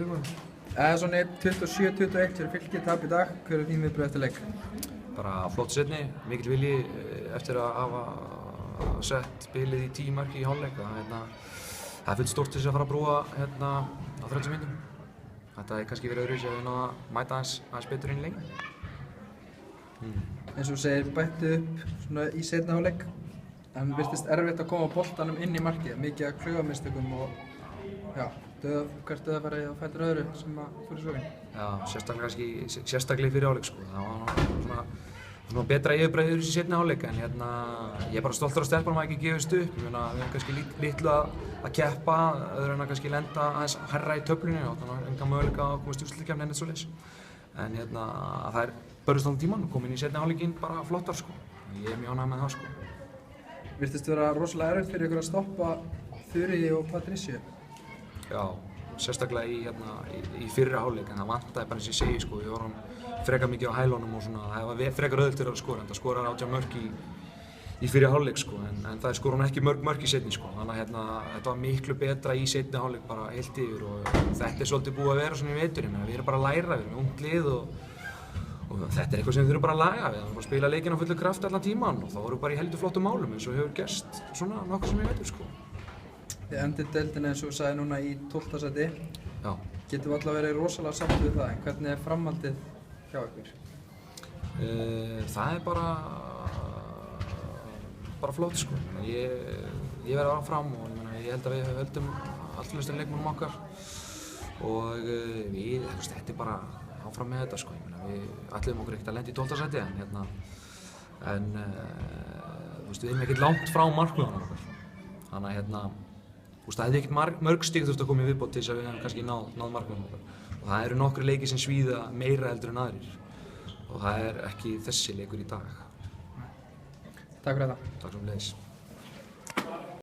vikunum. Svona 27-21 fyrir Fylki tap í dag, hver þín viðbrögð eftir leik? Bara flott seinni, mikill vilji eftir að hafa sett bilið í 10 marki í hálfleik. Það fullt stórt til þess að fara að brúa á 30 mínútum. Þetta hefði kannski verið öðruvísi að við náðum að mæta aðeins betur inn í leikinn. Eins og þú segir, bættu upp svona í seinni hálfleik. En virtist erfitt að koma boltanum inn í markið, mikið af klaufamistökum og hvert döðafæri á fætur öðru sem að fór í sókinn. Já, sérstaklega í fyrri hálfleik sko. Það var svona betra yfirbragð í seinni hálfleik en ég er bara stoltur af stelpunum að ekki gefist upp. Ég meina, við höfum kannski litlu að keppa, öðru en að kannski lenda aðeins hærra í töflunni og þannig að enga möguleika að komast í úrslitakeppni en eitt svoleiðis. En það er börjust allan tíman og komin í seinni hálfleikinn bara flottar sko. Ég er mjög ánægður með það sko. Virtist vera rosalega erfitt fyrir ykkur að stoppa Þuríði og Patricio? Já, sérstaklega í fyrri hálfleik en það vantaði bara eins og ég segi sko. Við vorum frekar mikið á hælunum og svona, það var frekar auðvelt að skora en það skorar 18 mörk í fyrri hálfleik sko en það skorar ekki mörk í seinni sko. Þannig að þetta var miklu betra í seinni hálfleik bara heilt yfir og þetta er svolítið búið að vera svona í vetur. Við erum bara að læra, við erum ungt lið og þetta er eitthvað sem við þurfum bara að laga. Við þurfum bara að spila leikinn á fullu krafti allan tíman og þá vorum við bara í heldur flottum málum eins og hefur gerst svona nokkuð sem í vetur sko. Þið endið deildina eins og þú sagði núna í 12. sæti. Já. Getum við alltaf verið rosalega sátt við það, en hvernig er framhaldið hjá ykkur? Það er bara flott sko. Ég verð áfram og ég held að við höldum allflestum leikmönnum okkar og þetta er bara áfram með þetta sko. Við ætluðum okkur ekkert að lenda í 12. sæti en við erum ekkert langt frá markmiðunum okkar. Þannig að það hefði ekkert mörg stig þurft að koma í viðbót til þess að við hefum kannski náð markmiðunum okkar. Og það eru nokkrir leikir sem svíða meira heldur en aðrir og það er ekki þessi leikur í dag. Takk fyrir þetta. Takk sömuleiðis.